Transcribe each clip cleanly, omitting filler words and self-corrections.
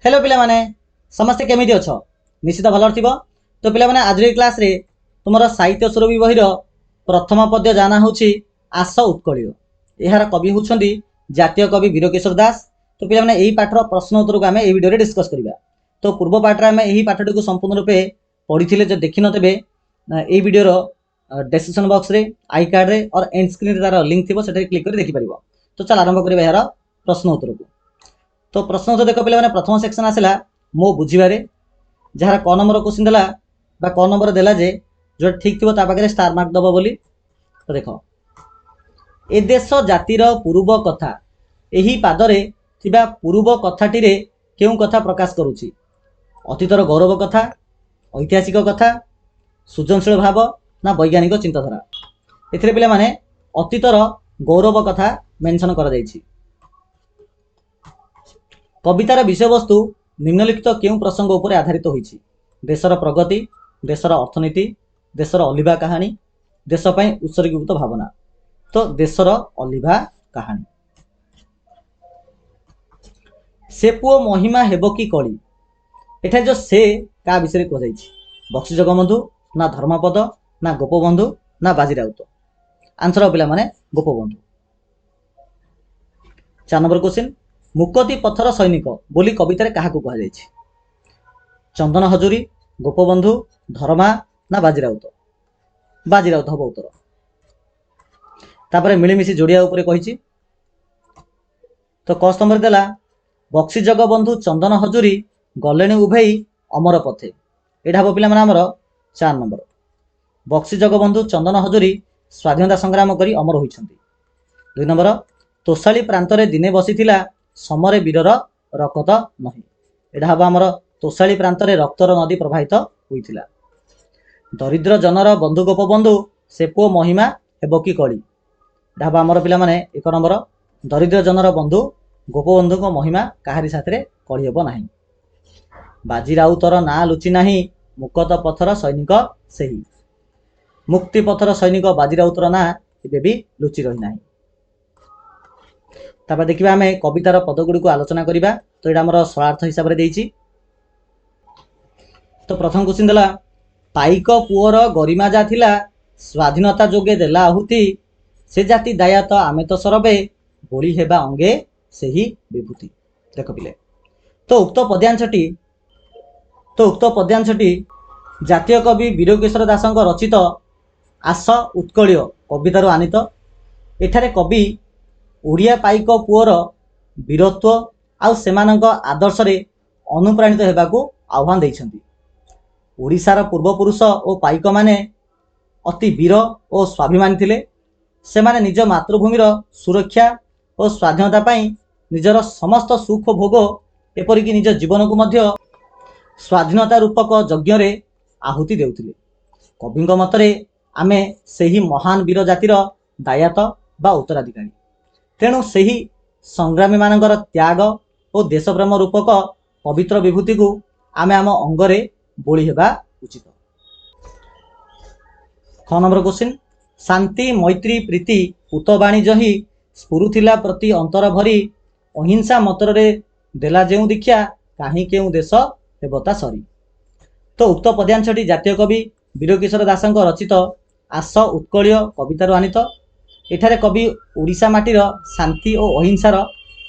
Hello पिला माने समस्ते केमिति अछ निश्चित भल थिबो। तो पिला माने आज क्लास रे तुमर साहित्य सुरभि बहिर प्रथम पद्य जाना होछि आस उत्कलिय। यार कवि होछंदी जातीय कवि वीरकिशोर दास। तो पिला माने एही पाठर प्रश्न उत्तर को आमे एही वीडियो रे डिस्कस करिबा। तो पूर्व पाठ रे आमे एही पाठटी को संपूर्ण रूपे पढिथिले जे देखि नतेबे एही वीडियो रो डिस्क्रिप्शन बॉक्स रे आई कार्ड रे और एंड स्क्रीन रे तार लिंक थिबो सेटा क्लिक करि देखि परिबो। तो चल आरंभ करिबा यार प्रश्न उत्तर को। तो प्रश्न उत्तर देख पे प्रथम सेक्शन आसला मो बुझे जार क नंबर क्वेश्चन देला बा क नंबर देला जे जो ठीक थी पाखे स्टार मार्क दब बोली। तो देख ए देश जातिर पूर्व कथा यही पादरे थिबा पूर्व कथाटी रे केउ कथा प्रकाश करुछि? अतीतर गौरव कथा, ऐतिहासिक कथा, सृजनशील भाव ना वैज्ञानिक चिंताधारा? एथिरे पिला माने अतीतर गौरव कथा मेंशन करा जायछि। कवितार विषय वस्तु निम्नलिखित केउं प्रसंग उपरे आधारित होइछि? देशर प्रगति, देशर अर्थनीति, देशर अलिभा कहानी, देश पई उत्सर्गीकृत भावना। तो देशर अलिभा कहानी। से पुओ महिमा हेबो की कली? एठा जो से का विषय को जाइछि? बक्सी जगबंधु ना धर्मपद ना गोपबंधु ना बाजी राउत? आंसर पिला माने गोपबंधु। 4 नंबर क्वेश्चन मुकती पथर सैनिक बोली कवितार क्या कहुई? चंदन हजूरी, गोपबंधु, धर्मा ना बाजी राउत? बाजी राउत हम उत्तर। तापर मिलमिशी जोड़िया उपरे कहिछि। तो क स्तंभ देला बक्सी जगबंधु चंदन हजूरी गलेणी उभेई अमर पथे। एटा हम पिला आमर 4 नंबर। बक्सी जगबंधु चंदन हजूरी स्वाधीनता संग्राम करी अमर होइछन्ति। 2 नंबर तोशाली प्रांतरे दिने बसीथिला समरे वीरर रकत नहीं। एटा हम आमर तोशाली प्रांतरे रक्तर नदी प्रवाहित होइथिला। दरिद्र जनर बंधु गोपबंधु से पुओ महिमा हेबो की कली? एटा हम आमर पिला माने 1 नंबर दरिद्र जनर बंधु गोपबंधु को महिमा काहारी साथरे कली हेबो नाही। बाजी राउतर ना लुचि नाही मुकत पथर सैनिक सेही। मुक्ति पथर सैनिक बाजी राउतर ना एबे भी लुचि रही नाही। तापर देखिबा आमे कवितार पदगुडी को आलोचना करिबा। तो एटा हमर स्वार्थ हिसाब रे देइछि। तो प्रथम क्वेश्चन देला पाइक पुओर गरिमा जा थिला स्वाधीनता जोगे देला आहुति से जाति दायात आमे तो सरबे बोली हेबा अंगे सेही विभूति। देख पिले तो उक्त पद्यांशटी जातीय कवि वीरकिशोर दासଙ୍କ रचित आस उत्कलिय कवितार आनीत। एठारे कवि ओडिया पाइक पुओर वीरत्व आउ सेमानଙ୍କ आदर्श रे अनुप्राणित हेबाकू आह्वान देइछन्ति। ओडिशार पूर्वपुरुष और पाइक माने अति वीर और स्वाभिमानी थिले। सेमाने निज मातृभूमिर सुरक्षा और स्वाधीनता पाई निजर समस्त सुख भोग एपरिक निज जीवन को मध्य स्वाधीनता रूपक यज्ञ रे आहुति देउथिले। कविंक मतरे आमे सेही महान वीर जातिर दायात बा उत्तराधिकारी। तेणु सेही संग्रामी मानकर त्याग और देशप्रेम रूपक पवित्र विभूति को आमे आम अंगरे बोली हेबा उचित। 6 नंबर क्वेश्चन शांति मैत्री प्रीति पुतबाणी जही स्फुरुथिला प्रति अंतर भरी अहिंसा मंत्र रे देला जेउ दीक्षा काहीं केउ देश हेबता सरी। तो उक्त पद्यांशटी जातीय कवि वीरकिशोर दासଙ୍କ रचित आस उत्कलिय कवितार आनीत। एठारे कवि ओडिशा माटीर शांति और अहिंसार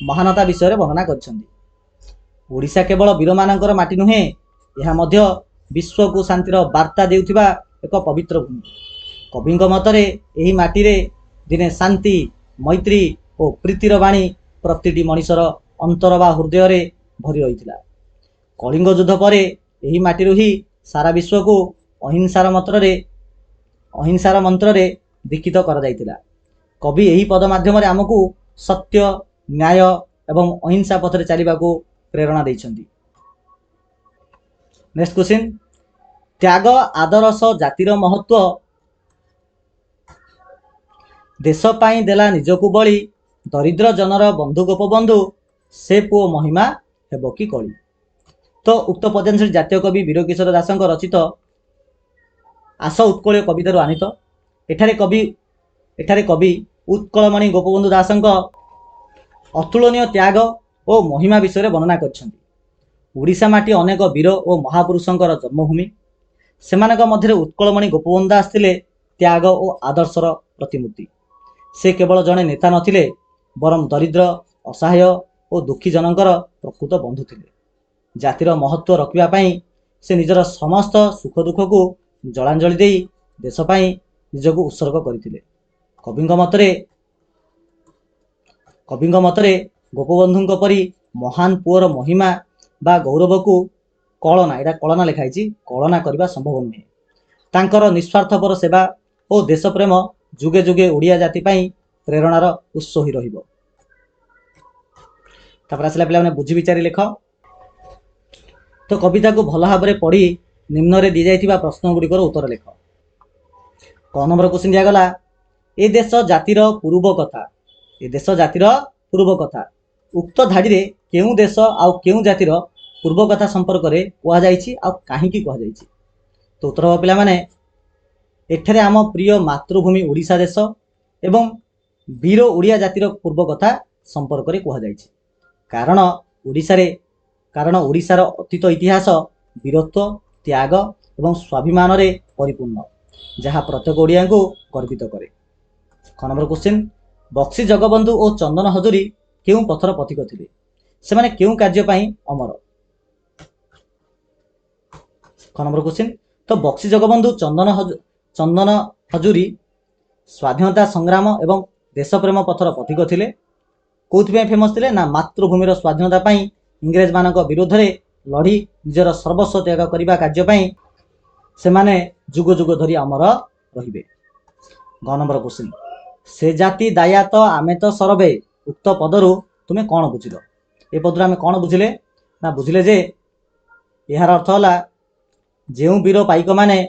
महानता विषय वर्णना करछन्ति। ओडिशा केवल वीरमानंकर माटी नुहे, यह मध्य विश्व को शांतिर वार्ता देउथिबा एक पवित्र भूमि। कविंक मतरे एही माटी रे दिने शांति मैत्री और प्रीतिर बाणी प्रतिटी मनिषर अंतर बा हृदय रे भरी रहिथिला। कलिंग युद्ध परे एही माटी ही सारा विश्व को अहिंसार मंत्र रे दीक्षित करा जायतिला। कवि यही पद माध्यम आमको सत्य न्याय एवं अहिंसा पथरे चलिबाकू प्रेरणा देइछन्ति। नेक्स्ट क्वेश्चन त्याग आदर्श जातिर महत्व देश पाई देला निजकू बळी दरिद्र जनर बंधु गोपबंधु से पुओ महिमा हेबो की कली? तो उक्त पद्यांश जातीय कवि वीरकिशोर दासଙ୍କ रचित आस उत्कलिय कवितार आनीत। एठारे कवि उत्कलमणि गोपबंधु दासଙ୍କ अतुलनीय त्याग और महिमा विषय वर्णना करछन्ति। ओडिशा माटी अनेक वीर और महापुरुषंकर जन्मभूमि। सेमानक मध्य उत्कलमणि गोपबंधु दास थिले त्याग और आदर्शर प्रतिमूर्ति। से केवल जड़े नेता नथिले बरम दरिद्र असहाय और दुखी जनकर प्रकृत बंधु थिले। जातिर महत्व रखिबा पई से निजर समस्त सुख दुख को जलांजलि देई देश पई निजको उत्सर्ग करथिले। कविंग मतरे गोपबंधुंक परी महान पुअर महिमा बा गौरव को कलना एटा कलना लिखाई कलना करने संभव नुहे। तांकर निस्वार्थपर सेवा और देश प्रेम जुगे जुगे ओडिया जाति पाई प्रेरणार उत्स ही रहिबो। तापर आसला पिला माने बुझी विचारी लेख। तो कविता को भल भाव में पढ़ी निम्न रे दी जाइथिबा प्रश्न गुड़िकर उत्तर लेख। क नंबर क्वेश्चन दिया गला ए देश जातिर पूर्व कथा। ए देश जातिर पूर्व कथा उक्त धाड़ी रे केउ देश आउ केउ जातिर पूर्व कथा संपर्क रे कहा जाइछि आ काहीकि कहा जाइछि। तो उत्तर हो पिला माने एठरे आम प्रिय मातृभूमि ओडिशा देश एवं वीर ओडिया जातिर पूर्व कथा संपर्क रे कहा जाइछि। कारण ओडिशार अतीत इतिहास वीरत्व त्याग एवं स्वाभिमान रे परिपूर्ण जहाँ प्रत्येक ओडिया को गर्वित करे। ख नंबर क्वेश्चन बक्सी जगबंधु और चंदन हजूरी केउ पथर पथिक थिले से माने केउ कार्य पई अमर। ख नंबर क्वेश्चन तो बक्सी जगबंधु चंदन हजूरी स्वाधीनता संग्राम एवं देश प्रेम पथर पथिक थिले। कोउथि फेमस थिले ना मातृभूमिर स्वाधीनता पई इंग्रेज मानक विरोध रे लड़ी निजर सर्वस्व त्याग करिबा कार्य पई से माने जुग जुग धरी अमर रहिबे। ग नंबर क्वेश्चन से जाति दाया तो आमे तो सरबे उक्त पदरु तुमे कौन बुझिल। ए पदरु आमे कौन बुझिले ना बुझिले जे यार अर्थ होला जेउ वीर पाइक माने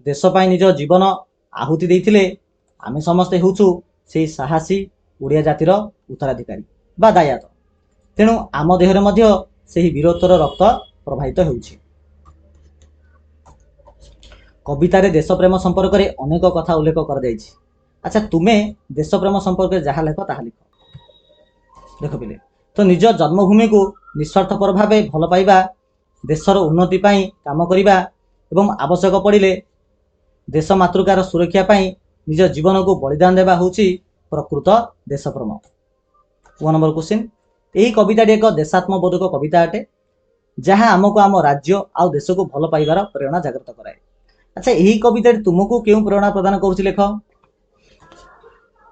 देश पाई निज जीवन आहुति देइथिले आमे समस्ते होउछु सेही साहसी ओडिया जातिर उत्तराधिकारी बा दायात। तेणु आम देहरे मध्य सेही वीरत्वर रक्त प्रवाहित होउछि। कवितारे देश प्रेम संपर्क रे अनेक कथा उल्लेख कर जाइछि। अच्छा तुमे देश प्रेम संपर्क जहाँ लेख ताहा लिख। देख पिले तो निज जन्मभूमि को निस्वार्थपर भावे भल पाइबा देशर उन्नति पाई काम करिबा एवं आवश्यक पड़िले देश मातृकार सुरक्षा पाई निज जीवन को बलिदान देवा होउछि प्रकृत देशप्रेम। 1 नंबर क्वेश्चन यही कविताटी एक देशात्मबोधक कविता अटे जहाँ आमको आम राज्य आउ देश को भल पाइबार प्रेरणा जागृत कराए। अच्छा यही कविता तुमको क्यों प्रेरणा प्रदान करुछि लेख।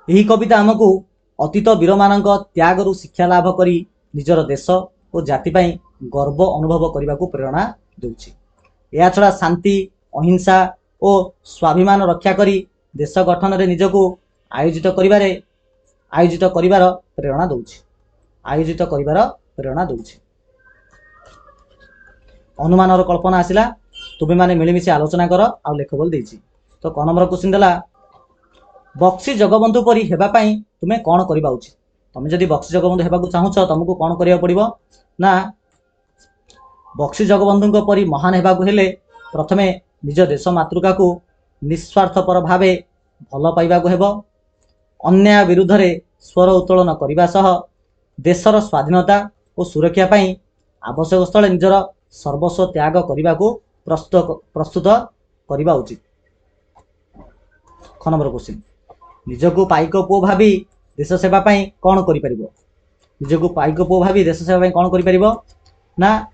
यही कविता आमको अतीत वीर मानक त्याग रु शिक्षा लाभ करी निजर देश और जाति पाई गर्व अनुभव करने को प्रेरणा देउछि। या छड़ा शांति अहिंसा और स्वाभिमान रक्षा करी देश गठन रे निजको आयोजित करिबार प्रेरणा दउछि। अनुमान और कल्पना आसिला तुमे माने मिलीमिशी आलोचना कर आ लेख बोल देछि। तो क नंबर क्वेश्चन देला बक्सी जगबंधु परी हेबा पई तुमे कोन करिबा उचित। तुमे जदि बक्सी जगबंधु हेबा को चाहुछ तुमको कोन करिया पड़िबो ना बक्सी जगबंधुक परी महान हेबा को हेले प्रथमे निज देश मातृका को निस्वार्थपर भावे भल पाइबा को हेबो। अन्याय विरुद्ध रे स्वर उत्तोलन करने सह देशर स्वाधीनता और सुरक्षा पाई आवश्यक स्थले निजर सर्वस्व त्याग करने को प्रस्तुत करने उचित। ख नंबर क्वेश्चन निजको पाइक पुओ भावी देश सेवा पाई कौन करिपरिबो। निजको पाइक पुओ भावी देश सेवा पाई कौन करिपरिबो ना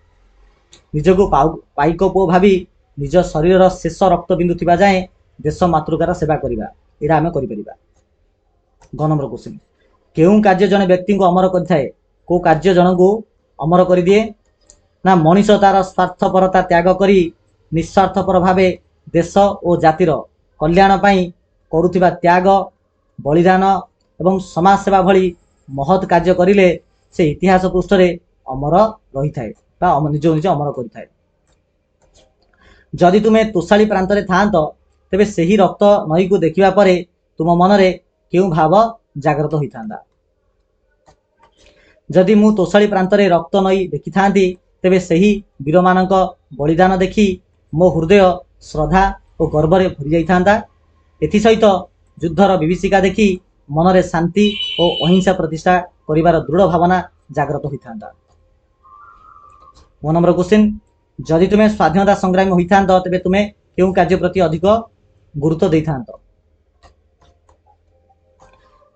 निजको पाइक पुओ भावी निज शरीर शेष रक्त बिंदु थिबा जाए देश मातृकार सेवा करिबा एरा आमे करिपरिबा। ग नंबर क्वेश्चन केउ कार्य जने व्यक्ति को अमर करिथाए को कार्य जन को अमर कर दिए ना मनीष तार स्वार्थपरता त्याग करी निस्वार्थपर भावे देश और जातिर कल्याण पाई करुथिबा त्याग बलिदान एवं समाज सेवा भली महत् कार्य करिले से इतिहास पृष्ठ रे अमर रही थाए बा निज निज अमर करिथाए। जदि तुमे तोषाली प्रांत रे थांत तेबे सेही रक्त नई को देखिबा परे तुम मनरे केउ भाव जागृत होई थांदा। जदि मु तोषाली प्रांत रे रक्त नई देखि थांती तेबे सेही वीर मानक बलिदान देखि मो हृदय श्रद्धा और गर्व रे भरि जाई थांदा। एथि सहित युद्धर विभीषिका देखि मनरे शांति और अहिंसा प्रतिष्ठा करिवार दृढ़ भावना जागृत होई थांदा। 1 नंबर क्वेश्चन जदि तुम्हें स्वाधीनता संग्रामी होता तेरे तुम्हें क्यों कार्य प्रति अधिक गुरुत्व दे था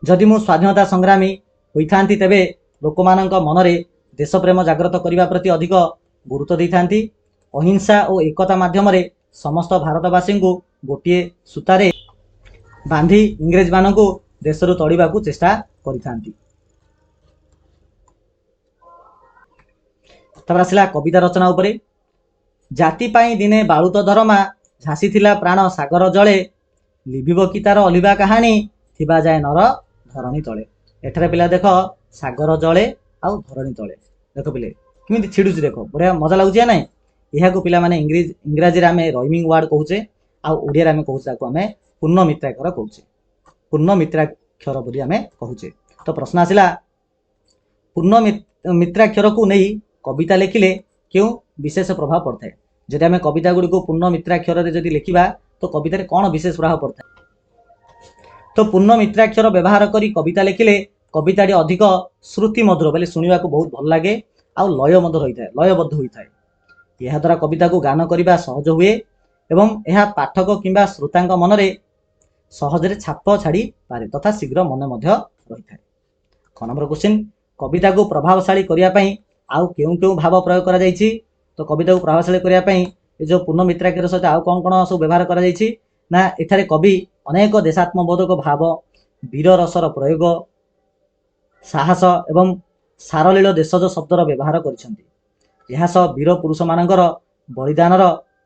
जदि मु स्वाधीनता संग्रामी होता तेरे लोक मान मनरे देश प्रेम जागृत करने प्रति अधिक गुरुत्व दे था अहिंसा और एकता माध्यम समस्त भारतवासी को गोटे सूतार बांधी इंग्रेज मान को देश तड़िबा को चेष्टा करिथांती। आसला कविता रचना उपरे जाति पाई दिने बालुत धरमा झाँसी थिला प्राण सागर जले लिभिब कि तार अलिबा कहानी थिबा जाए नर धरणी तले। एठारे पिला देख सागर जले आउ धरणी तले देख पिले किमिति छिडुची देख बढिया मजा लागुची ना। यह पिला माने इंग्राजी रे आमे राइमिंग वर्ड कहूचे आउ ओडिया रे आमे कहूचे ताको आमे पूर्ण मित्राक्षर कहूचे पूर्ण मित्राक्षर बोली आमे कहूचे। तो प्रश्न आसिला पूर्ण मित्राक्षर को नहीं कविता लिखिले क्यों विशेष प्रभाव पड़ता है। जदि आम कविता गुड़ी को पूर्ण मित्राक्षर जदि लिखा तो कवितार कौन विशेष प्रभाव पड़ता है। तो पूर्ण मित्राक्षर व्यवहार करी कविता लिखिले कविताटी अधिक श्रुति मधुर बोले शुणा बहुत भल लगे आउ लयबद्ध होता है लयबद्ध होता है। यह द्वारा कविता को गान करने सहज हुए एवं यह पाठक किंबा श्रोता मनरे सहजरे छाप छाड़ी पारे तथा शीघ्र मन रही है। 6 नंबर क्वेश्चन कविता को प्रभावशाली करने आउ क्यों क्यों भाव प्रयोग करा जायछि। तो कविता को प्रभावशाली करने ये जो पूर्ण मित्राक्षर सहित आउ कौन कौन सब व्यवहार करा जायछि ना एठारे कवि अनेक देशात्मबोधक भाव वीर रसर प्रयोग साहस एवं सारलील देशज शब्दर व्यवहार करिसेंति। यह सब वीर पुरुष मानकर बलिदानर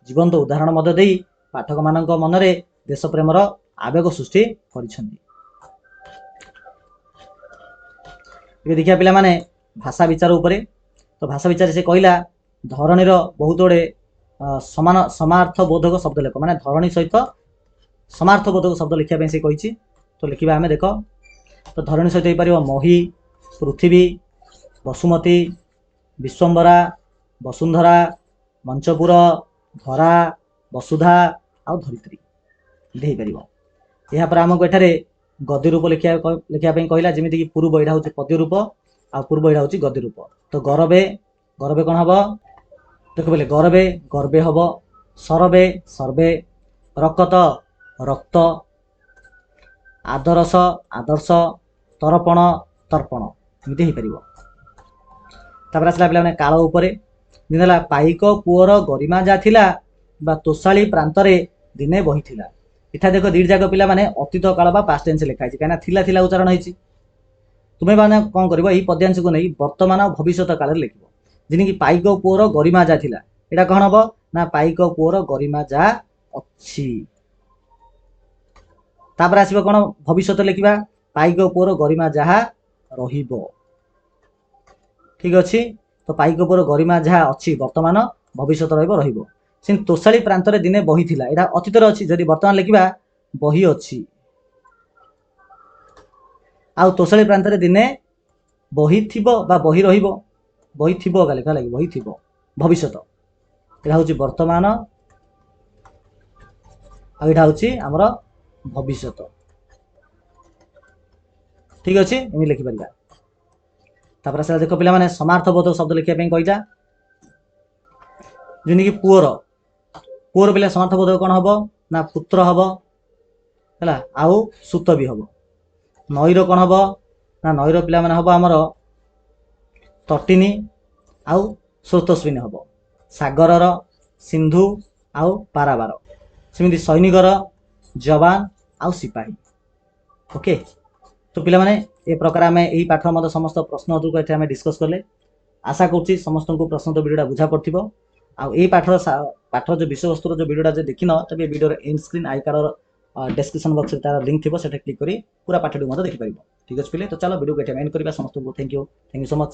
जीवंत उदाहरण मध्य देई पाठक मानक मनरे देश प्रेमर आवेग सृष्टि करिसेंति। देखिया पिला माने भाषा विचार उपरे तो भाषा विचार से कहला धरणीर बहुत गुड़े समान समार्थ बोधक शब्द लेख माने धरणी सहित समार्थ बोधक शब्द लिखा से कही। तो लिखा आम देख तो धरणी सहित हो पार मही पृथ्वी वसुमती विश्वम्बरा वसुंधरा मंचपुर धरा वसुधा आउ धरित्री यापर आमको एठारे गद्य रूप लिखापी कहला जमीक पूर्व यहाँ हूँ पद्य रूप आ पूर्व यहाँ हूँ गद्य रूप। तो गरबे गरबे कौन हम देख बोले गरबे गर्बे हम सरबे सर्वे रकत रक्त आदरस आदर्श तर्पण तर्पण एमती हो पार। आसला पे काल उपरे दिन पाइक पुअर गरिमा जा थिला बा तोषाली प्रांतरे दिने बही थिला। इठा देख दीट जाक पिला माने अतीत काल बा पास्ट टेंस लिखा है कहीं थिला थिला उच्चारण होती। तुम्हें मैंने कौन कर पद्यांश को नहीं वर्तमान और भविष्य काल लिख जिनकी पाइक पुअर गरिमा जा थिला एटा कौन हम ना पाइक पुअर गरिमा जा अच्छी। तापर आसब कौन भविष्य लिखा पाइक पुअर गरिमा जहा रहिबो ठीक अच्छी। तो पाइक पुअर गरिमा जहा अच्छी वर्तमान भविष्य रहिबो। से तोषाली प्रांतरे दिने बही थिला एटा अतीत अच्छी जदि वर्तमान लिखा बही अच्छी आउ तोषाली प्रांतरे दिने बही थिबो बा बही रहिबो बही थिबो लिखा लगे बही थिबो भविष्य यहाँ हूँ वर्तमान आईटा हूँ आमर भविष्य ठीक अच्छे एमि लिखिपर। तापर आसला देख पिला माने समार्थबोधक शब्द लिखापी कहीजा जिनकी पुअर पुअर पिला समार्थबोधक कौन हम ना पुत्र हम है आउ सुत भी हम। नईर कौन हम ना नईर पिला माने हम आमर तटिनी आउ स्रोतस्विनी हम सागरर सिंधु आउ पाराबार सेमती सैनिकर जवान आउ सिपाही ओके। तो पिला माने ए प्रकार आम यही पाठ मत समस्त प्रश्न उत्तर को आम डिस्कस कले आशा करुच्ची समस्त को प्रश्न तो वीडियो बुझा पड़ो आउ पाठर जो विषय वस्तुर जो वीडियो जो देखिन तब ये video and screen I card description box में तार लिंक थी से क्लिक करी पूरा पाठटी देखिपार ठीक अच्छे पिले। तो चलो वीडियो को एंड करवा समस्त को थैंक यू सो मच।